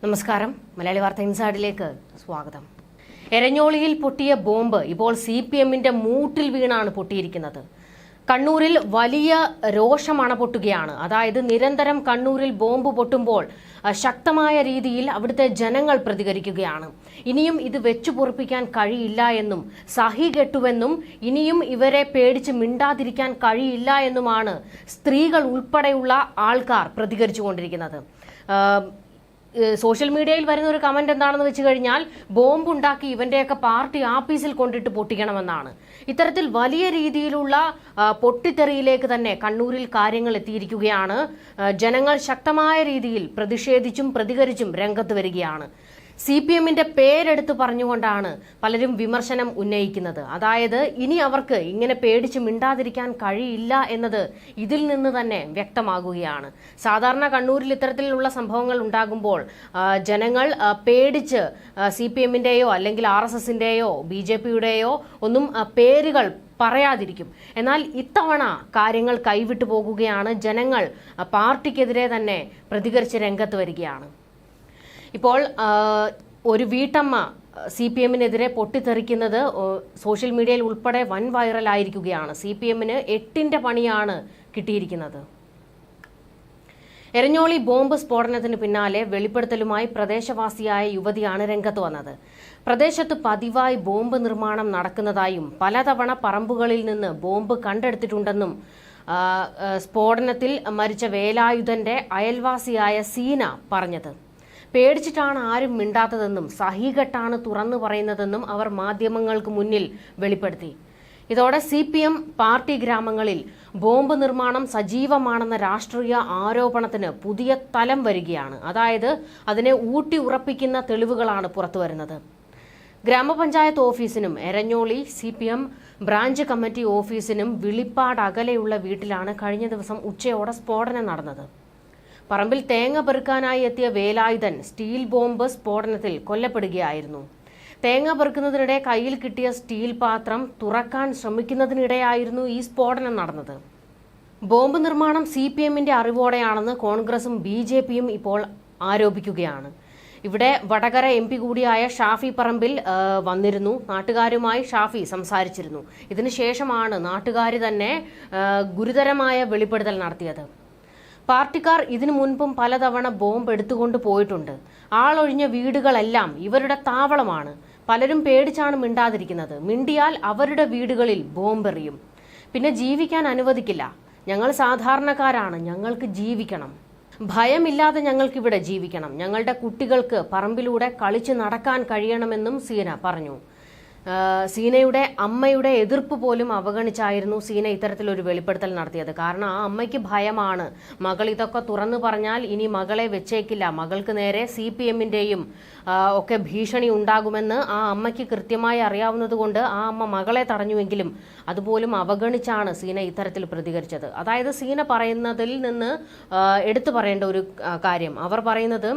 നമസ്കാരം. മലയാളി വാർത്ത ഇൻസൈഡിലേക്ക് സ്വാഗതം. എരഞ്ഞോളിയിൽ പൊട്ടിയ ബോംബ് ഇപ്പോൾ CPMന്റെ മൂട്ടിൽ വീണാണ് പൊട്ടിയിരിക്കുന്നത്. കണ്ണൂരിൽ വലിയ രോഷമണ പൊട്ടുകയാണ്. അതായത് നിരന്തരം കണ്ണൂരിൽ ബോംബ് പൊട്ടുമ്പോൾ ശക്തമായ രീതിയിൽ അവിടുത്തെ ജനങ്ങൾ പ്രതികരിക്കുകയാണ്. ഇനിയും ഇത് വെച്ചു പൊറുപ്പിക്കാൻ കഴിയില്ല എന്നും സഹി കെട്ടുവെന്നും ഇനിയും ഇവരെ പേടിച്ച് മിണ്ടാതിരിക്കാൻ കഴിയില്ല എന്നുമാണ് സ്ത്രീകൾ ഉൾപ്പെടെയുള്ള ആൾക്കാർ പ്രതികരിച്ചുകൊണ്ടിരിക്കുന്നത്. സോഷ്യൽ മീഡിയയിൽ വരുന്ന ഒരു കമന്റ് എന്താണെന്ന് വെച്ച് കഴിഞ്ഞാൽ ബോംബ് ഉണ്ടാക്കി ഇവന്റെയൊക്കെ പാർട്ടി ആഫീസിൽ കൊണ്ടിട്ട് പൊട്ടിക്കണമെന്നാണ്. ഇത്തരത്തിൽ വലിയ രീതിയിലുള്ള പൊട്ടിത്തെറിയിലേക്ക് തന്നെ കണ്ണൂരിൽ കാര്യങ്ങൾ എത്തിയിരിക്കുകയാണ്. ജനങ്ങൾ ശക്തമായ രീതിയിൽ പ്രതിഷേധിച്ചും പ്രതികരിച്ചും രംഗത്ത് വരികയാണ്. CPMന്റെ പേരെടുത്ത് പറഞ്ഞുകൊണ്ടാണ് പലരും വിമർശനം ഉന്നയിക്കുന്നത്. അതായത് ഇനി അവർക്ക് ഇങ്ങനെ പേടിച്ച് മിണ്ടാതിരിക്കാൻ കഴിയില്ല എന്നത് ഇതിൽ നിന്ന് തന്നെ വ്യക്തമാകുകയാണ്. സാധാരണ കണ്ണൂരിൽ ഇത്തരത്തിലുള്ള സംഭവങ്ങൾ ഉണ്ടാകുമ്പോൾ ജനങ്ങൾ പേടിച്ച് CPMന്റെയോ അല്ലെങ്കിൽ RSSന്റെയോ BJPയുടെയോ ഒന്നും പേരുകൾ പറയാതിരിക്കും. എന്നാൽ ഇത്തവണ കാര്യങ്ങൾ കൈവിട്ടു പോകുകയാണ്. ജനങ്ങൾ പാർട്ടിക്കെതിരെ തന്നെ പ്രതികരിച്ച് രംഗത്ത് വരികയാണ്. ഇപ്പോൾ ഒരു വീട്ടമ്മ CPMനെതിരെ പൊട്ടിത്തെറിക്കുന്നത് സോഷ്യൽ മീഡിയയിൽ ഉൾപ്പെടെ വൻ വൈറലായിരിക്കുകയാണ്. CPMന് 8ന്റെ പണിയാണ് കിട്ടിയിരിക്കുന്നത്. എരഞ്ഞോളി ബോംബ് സ്ഫോടനത്തിന് പിന്നാലെ വെളിപ്പെടുത്തലുമായി പ്രദേശവാസിയായ യുവതിയാണ് രംഗത്ത് വന്നത്. പ്രദേശത്ത് പതിവായി ബോംബ് നിർമ്മാണം നടക്കുന്നതായും പലതവണ പറമ്പുകളിൽ നിന്ന് ബോംബ് കണ്ടെടുത്തിട്ടുണ്ടെന്നും സ്ഫോടനത്തിൽ മരിച്ച വേലായുധന്റെ അയൽവാസിയായ സീന പറഞ്ഞത്. പേടിച്ചിട്ടാണ് ആരും മിണ്ടാത്തതെന്നും സഹികെട്ടാണ് തുറന്നു പറയുന്നതെന്നും അവർ മാധ്യമങ്ങൾക്ക് മുന്നിൽ വെളിപ്പെടുത്തി. ഇതോടെ CPM പാർട്ടി ഗ്രാമങ്ങളിൽ ബോംബ് നിർമ്മാണം സജീവമാണെന്ന രാഷ്ട്രീയ ആരോപണത്തിന് പുതിയ തലം വരികയാണ്. അതായത് അതിനെ ഊട്ടി ഉറപ്പിക്കുന്ന തെളിവുകളാണ് പുറത്തുവരുന്നത്. ഗ്രാമപഞ്ചായത്ത് ഓഫീസിനും എരഞ്ഞോളി CPM ബ്രാഞ്ച് കമ്മിറ്റി ഓഫീസിനും വിളിപ്പാട് അകലെയുള്ള വീട്ടിലാണ് കഴിഞ്ഞ ദിവസം ഉച്ചയോടെ സ്ഫോടനം നടന്നത്. പറമ്പിൽ തേങ്ങ പെറുക്കാനായി എത്തിയ വേലായുധൻ സ്റ്റീൽ ബോംബ് സ്ഫോടനത്തിൽ കൊല്ലപ്പെടുകയായിരുന്നു. തേങ്ങ പെറുക്കുന്നതിനിടെ കയ്യിൽ കിട്ടിയ സ്റ്റീൽ പാത്രം തുറക്കാൻ ശ്രമിക്കുന്നതിനിടെയായിരുന്നു ഈ സ്ഫോടനം നടന്നത്. ബോംബ് നിർമ്മാണം CPMന്റെ അറിവോടെയാണെന്ന് കോൺഗ്രസും BJPയും ഇപ്പോൾ ആരോപിക്കുകയാണ്. ഇവിടെ വടകര MP കൂടിയായ ഷാഫി പറമ്പിൽ വന്നിരുന്നു. നാട്ടുകാരുമായി ഷാഫി സംസാരിച്ചിരുന്നു. ഇതിനുശേഷമാണ് നാട്ടുകാർ തന്നെ ഗുരുതരമായ വെളിപ്പെടുത്തൽ നടത്തിയത്. പാർട്ടിക്കാർ ഇതിനു മുൻപും പലതവണ ബോംബ് എടുത്തുകൊണ്ട് പോയിട്ടുണ്ട്. ആളൊഴിഞ്ഞ വീടുകളെല്ലാം ഇവരുടെ താവളമാണ്. പലരും പേടിച്ചാണ് മിണ്ടാതിരിക്കുന്നത്. മിണ്ടിയാൽ അവരുടെ വീടുകളിൽ ബോംബെറിയും. പിന്നെ ജീവിക്കാൻ അനുവദിക്കില്ല. ഞങ്ങൾ സാധാരണക്കാരാണ്, ഞങ്ങൾക്ക് ജീവിക്കണം. ഭയമില്ലാതെ ഞങ്ങൾക്കിവിടെ ജീവിക്കണം. ഞങ്ങളുടെ കുട്ടികൾക്ക് പറമ്പിലൂടെ കളിച്ച് നടക്കാൻ കഴിയണമെന്നും സീന പറഞ്ഞു. സീനയുടെ അമ്മയുടെ എതിർപ്പ് പോലും അവഗണിച്ചായിരുന്നു സീന ഇത്തരത്തിലൊരു വെളിപ്പെടുത്തൽ നടത്തിയത്. കാരണം ആ അമ്മയ്ക്ക് ഭയമാണ്. മകൾ ഇതൊക്കെ തുറന്നു പറഞ്ഞാൽ ഇനി മകളെ വെച്ചേക്കില്ല, മകൾക്ക് നേരെ CPMന്റെയും ഒക്കെ ഭീഷണി ഉണ്ടാകുമെന്ന് ആ അമ്മയ്ക്ക് കൃത്യമായി അറിയാവുന്നത് കൊണ്ട് ആ അമ്മ മകളെ തടഞ്ഞുവെങ്കിലും അതുപോലും അവഗണിച്ചാണ് സീന ഇത്തരത്തിൽ പ്രതികരിച്ചത്. അതായത് സീന പറയുന്നതിൽ നിന്ന് എടുത്തു പറയേണ്ട ഒരു കാര്യം, അവർ പറയുന്നത്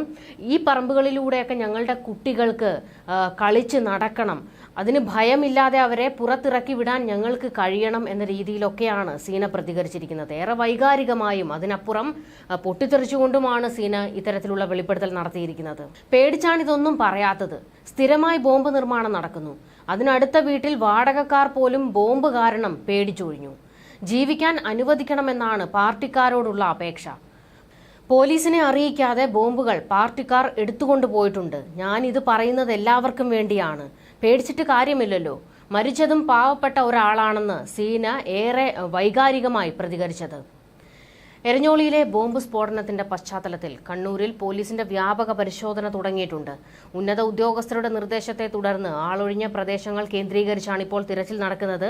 ഈ പറമ്പുകളിലൂടെയൊക്കെ ഞങ്ങളുടെ കുട്ടികൾക്ക് കളിച്ച് നടക്കണം, അതിന് ഭയമില്ലാതെ അവരെ പുറത്തിറക്കി വിടാൻ ഞങ്ങൾക്ക് കഴിയണം എന്ന രീതിയിലൊക്കെയാണ് സീന പ്രതികരിച്ചിരിക്കുന്നത്. ഏറെ വൈകാരികമായും അതിനപ്പുറം പൊട്ടിത്തെറിച്ചുകൊണ്ടുമാണ് സീന ഇത്തരത്തിലുള്ള വെളിപ്പെടുത്തൽ നടത്തിയിരിക്കുന്നത്. പേടിച്ചാണിതൊന്നും പറയാത്തത്. സ്ഥിരമായി ബോംബ് നിർമ്മാണം നടക്കുന്നു. അതിനടുത്ത വീട്ടിൽ വാടകക്കാർ പോലും ബോംബ് കാരണം പേടിച്ചൊഴിഞ്ഞു. ജീവിക്കാൻ അനുവദിക്കണമെന്നാണ് പാർട്ടിക്കാരോടുള്ള അപേക്ഷ. പോലീസിനെ അറിയിക്കാതെ ബോംബുകൾ പാർട്ടിക്കാർ എടുത്തുകൊണ്ടു പോയിട്ടുണ്ട്. ഞാനിത് പറയുന്നത് എല്ലാവർക്കും വേണ്ടിയാണ്. പേടിച്ചിട്ട് കാര്യമില്ലല്ലോ. മരിച്ചതും പാവപ്പെട്ട ഒരാളാണെന്ന് സീന ഏറെ വൈകാരികമായി പ്രതികരിച്ചത്. എരഞ്ഞോളിയിലെ ബോംബ് സ്ഫോടനത്തിന്റെ പശ്ചാത്തലത്തിൽ കണ്ണൂരിൽ പോലീസിന്റെ വ്യാപക പരിശോധന തുടങ്ങിയിട്ടുണ്ട്. ഉന്നത ഉദ്യോഗസ്ഥരുടെ നിർദ്ദേശത്തെ തുടർന്ന് ആളൊഴിഞ്ഞ പ്രദേശങ്ങൾ കേന്ദ്രീകരിച്ചാണ് ഇപ്പോൾ തിരച്ചിൽ നടക്കുന്നത്.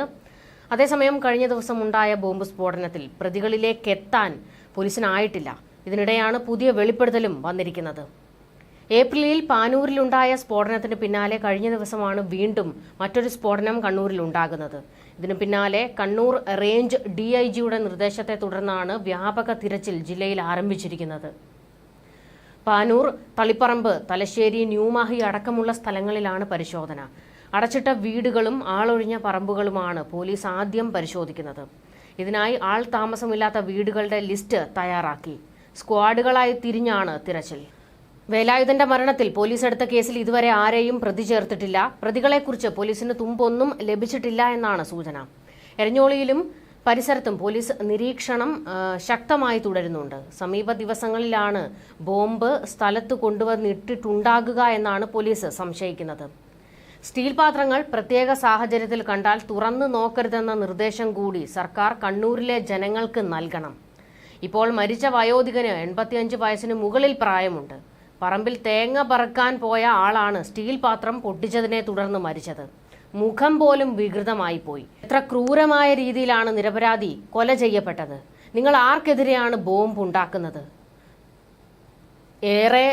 അതേസമയം കഴിഞ്ഞ ദിവസം ഉണ്ടായ ബോംബ് സ്ഫോടനത്തിൽ പ്രതികളിലേക്ക് എത്താൻ പോലീസിനായിട്ടില്ല. ഇതിനിടെയാണ് പുതിയ വെളിപ്പെടുത്തലും വന്നിരിക്കുന്നത്. ഏപ്രിലിൽ പാനൂരിലുണ്ടായ സ്ഫോടനത്തിന് പിന്നാലെ കഴിഞ്ഞ ദിവസമാണ് വീണ്ടും മറ്റൊരു സ്ഫോടനം കണ്ണൂരിൽ ഉണ്ടാകുന്നത്. ഇതിനു പിന്നാലെ കണ്ണൂർ റേഞ്ച് DIGയുടെ നിർദ്ദേശത്തെ തുടർന്നാണ് വ്യാപക തിരച്ചിൽ ജില്ലയിൽ ആരംഭിച്ചിരിക്കുന്നത്. പാനൂർ, തളിപ്പറമ്പ്, തലശ്ശേരി, ന്യൂമാഹി അടക്കമുള്ള സ്ഥലങ്ങളിലാണ് പരിശോധന. അടച്ചിട്ട വീടുകളും ആളൊഴിഞ്ഞ പറമ്പുകളുമാണ് പോലീസ് ആദ്യം പരിശോധിക്കുന്നത്. ഇതിനായി ആൾ താമസമില്ലാത്ത വീടുകളുടെ ലിസ്റ്റ് തയ്യാറാക്കി സ്ക്വാഡുകളായി തിരിഞ്ഞാണ് തിരച്ചിൽ. വേലായുധന്റെ മരണത്തിൽ പോലീസ് എടുത്ത കേസിൽ ഇതുവരെ ആരെയും പ്രതി ചേർത്തിട്ടില്ല. പ്രതികളെക്കുറിച്ച് പോലീസിന് തുമ്പൊന്നും ലഭിച്ചിട്ടില്ല എന്നാണ് സൂചന. എരഞ്ഞോളിയിലും പരിസരത്തും പോലീസ് നിരീക്ഷണം ശക്തമായി തുടരുന്നുണ്ട്. സമീപ ദിവസങ്ങളിലാണ് ബോംബ് സ്ഥലത്ത് കൊണ്ടുവന്നിട്ടിട്ടുണ്ടാകുക എന്നാണ് പോലീസ് സംശയിക്കുന്നത്. സ്റ്റീൽ പാത്രങ്ങൾ പ്രത്യേക സാഹചര്യത്തിൽ കണ്ടാൽ തുറന്നു നോക്കരുതെന്ന നിർദ്ദേശം കൂടി സർക്കാർ കണ്ണൂരിലെ ജനങ്ങൾക്ക് നൽകണം. ഇപ്പോൾ മരിച്ച വയോധികന് 85 വയസ്സിന് മുകളിൽ പ്രായമുണ്ട്. പറമ്പിൽ തേങ്ങ പറക്കാൻ പോയ ആളാണ് സ്റ്റീൽ പാത്രം പൊട്ടിച്ചതിനെ തുടർന്ന് മരിച്ചത്. മുഖം പോലും വികൃതമായി പോയി. എത്ര ക്രൂരമായ രീതിയിലാണ് നിരപരാധി കൊല ചെയ്യപ്പെട്ടത്. നിങ്ങൾ ആർക്കെതിരെയാണ് ബോംബ് ഉണ്ടാക്കുന്നത്? ഏറെ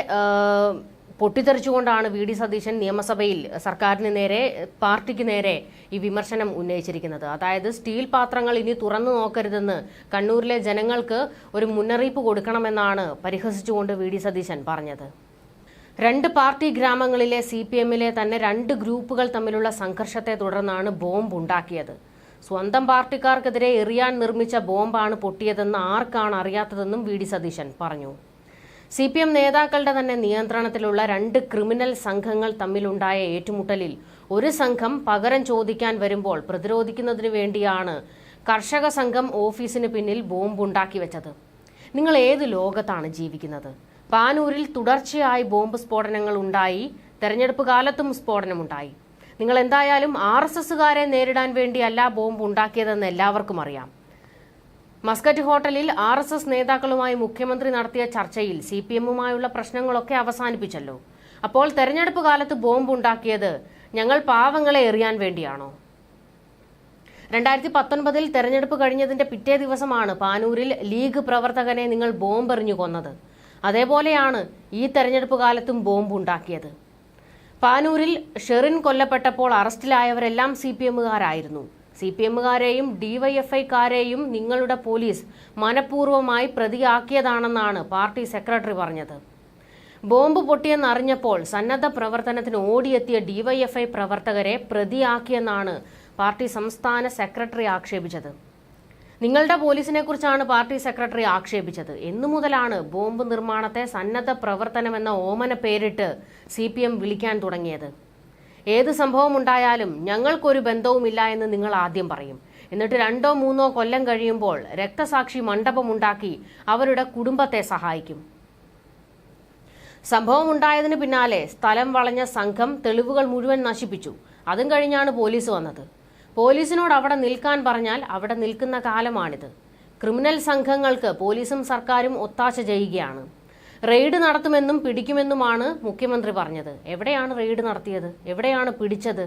പൊട്ടിത്തെറിച്ചുകൊണ്ടാണ് വി ഡി സതീശൻ നിയമസഭയിൽ സർക്കാരിന് നേരെ, പാർട്ടിക്ക് നേരെ ഈ വിമർശനം ഉന്നയിച്ചിരിക്കുന്നത്. അതായത് സ്റ്റീൽ പാത്രങ്ങൾ ഇനി തുറന്നു നോക്കരുതെന്ന് കണ്ണൂരിലെ ജനങ്ങൾക്ക് ഒരു മുന്നറിയിപ്പ് കൊടുക്കണമെന്നാണ് പരിഹസിച്ചുകൊണ്ട് വി ഡി സതീശൻ പറഞ്ഞത്. 2 പാർട്ടി ഗ്രാമങ്ങളിലെ CPM-ലെ തന്നെ 2 ഗ്രൂപ്പുകൾ തമ്മിലുള്ള സംഘർഷത്തെ തുടർന്നാണ് ബോംബ് ഉണ്ടാക്കിയത്. സ്വന്തം പാർട്ടിക്കാർക്കെതിരെ എറിയാൻ നിർമ്മിച്ച ബോംബാണ് പൊട്ടിയതെന്ന് ആർക്കാണ് അറിയാത്തതെന്നും വി ഡി സതീശൻ പറഞ്ഞു. CPM നേതാക്കളുടെ തന്നെ നിയന്ത്രണത്തിലുള്ള 2 ക്രിമിനൽ സംഘങ്ങൾ തമ്മിലുണ്ടായ ഏറ്റുമുട്ടലിൽ ഒരു സംഘം പകരം ചോദിക്കാൻ വരുമ്പോൾ പ്രതിരോധിക്കുന്നതിന് വേണ്ടിയാണ് കർഷക സംഘം ഓഫീസിന് പിന്നിൽ ബോംബുണ്ടാക്കി വെച്ചത്. നിങ്ങൾ ഏത് ലോകത്താണ് ജീവിക്കുന്നത്? പാനൂരിൽ തുടർച്ചയായി ബോംബ് സ്ഫോടനങ്ങൾ ഉണ്ടായി. തെരഞ്ഞെടുപ്പ് കാലത്തും സ്ഫോടനമുണ്ടായി. നിങ്ങൾ എന്തായാലും RSSകാരെ നേരിടാൻ വേണ്ടിയല്ല ബോംബ് ഉണ്ടാക്കിയതെന്ന് എല്ലാവർക്കും അറിയാം. മസ്കറ്റ് ഹോട്ടലിൽ RSS നേതാക്കളുമായി മുഖ്യമന്ത്രി നടത്തിയ ചർച്ചയിൽ CPM-ഉമായുള്ള പ്രശ്നങ്ങളൊക്കെ അവസാനിപ്പിച്ചല്ലോ. അപ്പോൾ തെരഞ്ഞെടുപ്പ് കാലത്ത് ബോംബ് ഉണ്ടാക്കിയത് ഞങ്ങൾ പാവങ്ങളെ എറിയാൻ വേണ്ടിയാണോ? 2019 തെരഞ്ഞെടുപ്പ് കഴിഞ്ഞതിന്റെ പിറ്റേ ദിവസമാണ് പാനൂരിൽ ലീഗ് പ്രവർത്തകനെ നിങ്ങൾ ബോംബെറിഞ്ഞു കൊന്നത്. അതേപോലെയാണ് ഈ തെരഞ്ഞെടുപ്പ് കാലത്തും ബോംബ് ഉണ്ടാക്കിയത്. പാനൂരിൽ ഷെറിൻ കൊല്ലപ്പെട്ടപ്പോൾ അറസ്റ്റിലായവരെല്ലാം CPM-കാരായിരുന്നു. CPM-കാരെയും DYFI-കാരെയും നിങ്ങളുടെ പോലീസ് മനഃപൂർവ്വമായി പ്രതിയാക്കിയതാണെന്നാണ് പാർട്ടി സെക്രട്ടറി പറഞ്ഞത്. ബോംബ് പൊട്ടിയെന്നറിഞ്ഞപ്പോൾ സന്നദ്ധ പ്രവർത്തനത്തിന് ഓടിയെത്തിയ DYFI പ്രവർത്തകരെ പ്രതിയാക്കിയെന്നാണ് പാർട്ടി സംസ്ഥാന സെക്രട്ടറി ആക്ഷേപിച്ചത്. നിങ്ങളുടെ പോലീസിനെ കുറിച്ചാണ് പാർട്ടി സെക്രട്ടറി ആക്ഷേപിച്ചത്. എന്നു മുതലാണ് ബോംബ് നിർമ്മാണത്തെ സന്നദ്ധ പ്രവർത്തനമെന്ന ഓമന പേരിട്ട് CPM വിളിക്കാൻ തുടങ്ങിയത്? ഏത് സംഭവം ഉണ്ടായാലും ഞങ്ങൾക്കൊരു ബന്ധവുമില്ല എന്ന് നിങ്ങൾ ആദ്യം പറയും. എന്നിട്ട് 2-3 കൊല്ലം കഴിയുമ്പോൾ രക്തസാക്ഷി മണ്ഡപമുണ്ടാക്കി അവരുടെ കുടുംബത്തെ സഹായിക്കും. സംഭവം ഉണ്ടായതിനു പിന്നാലെ സ്ഥലം വളഞ്ഞ സംഘം തെളിവുകൾ മുഴുവൻ നശിപ്പിച്ചു. അതും കഴിഞ്ഞാണ് പോലീസ് വന്നത്. പോലീസിനോട് അവിടെ നിൽക്കാൻ പറഞ്ഞാൽ അവിടെ നിൽക്കുന്ന കാലമാണിത്. ക്രിമിനൽ സംഘങ്ങൾക്ക് പോലീസും സർക്കാരും ഒത്താശ ചെയ്യുകയാണ്. റെയ്ഡ് നടത്തുമെന്നും പിടിക്കുമെന്നുമാണ് മുഖ്യമന്ത്രി പറഞ്ഞത്. എവിടെയാണ് റെയ്ഡ് നടത്തിയത്? എവിടെയാണ് പിടിച്ചത്?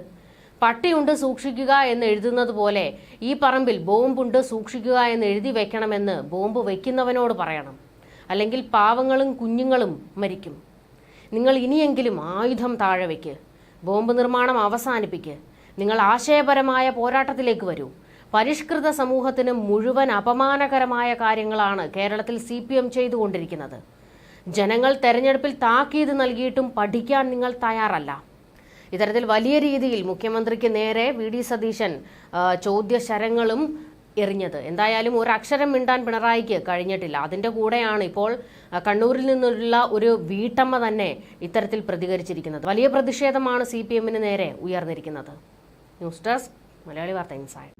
പട്ടിയുണ്ട് സൂക്ഷിക്കുക എന്ന് എഴുതുന്നത് പോലെ ഈ പറമ്പിൽ ബോംബുണ്ട് സൂക്ഷിക്കുക എന്ന് എഴുതി വെക്കണമെന്ന് ബോംബ് വയ്ക്കുന്നവനോട് പറയണം. അല്ലെങ്കിൽ പാവങ്ങളും കുഞ്ഞുങ്ങളും മരിക്കും. നിങ്ങൾ ഇനിയെങ്കിലും ആയുധം താഴെ വയ്ക്ക്. ബോംബ് നിർമ്മാണം അവസാനിപ്പിക്ക്. നിങ്ങൾ ആശയപരമായ പോരാട്ടത്തിലേക്ക് വരൂ. പരിഷ്കൃത സമൂഹത്തിന് മുഴുവൻ അപമാനകരമായ കാര്യങ്ങളാണ് കേരളത്തിൽ CPM ചെയ്തുകൊണ്ടിരിക്കുന്നത്. ജനങ്ങൾ തെരഞ്ഞെടുപ്പിൽ താക്കീത് നൽകിയിട്ടും പഠിക്കാൻ നിങ്ങൾ തയ്യാറല്ല. ഇത്തരത്തിൽ വലിയ രീതിയിൽ മുഖ്യമന്ത്രിക്ക് നേരെ വി ഡി സതീശൻ ചോദ്യശരങ്ങളും എറിഞ്ഞത്. എന്തായാലും ഒരക്ഷരം മിണ്ടാൻ പിണറായിക്ക് കഴിഞ്ഞിട്ടില്ല. അതിന്റെ കൂടെയാണ് ഇപ്പോൾ കണ്ണൂരിൽ നിന്നുള്ള ഒരു വീട്ടമ്മ തന്നെ ഇത്തരത്തിൽ പ്രതികരിച്ചിരിക്കുന്നത്. വലിയ പ്രതിഷേധമാണ് CPM-ന് നേരെ ഉയർന്നിരിക്കുന്നത്. ന്യൂസ് ഡെസ്ക് മലയാളി വാർത്ത ഇൻസൈഡ്.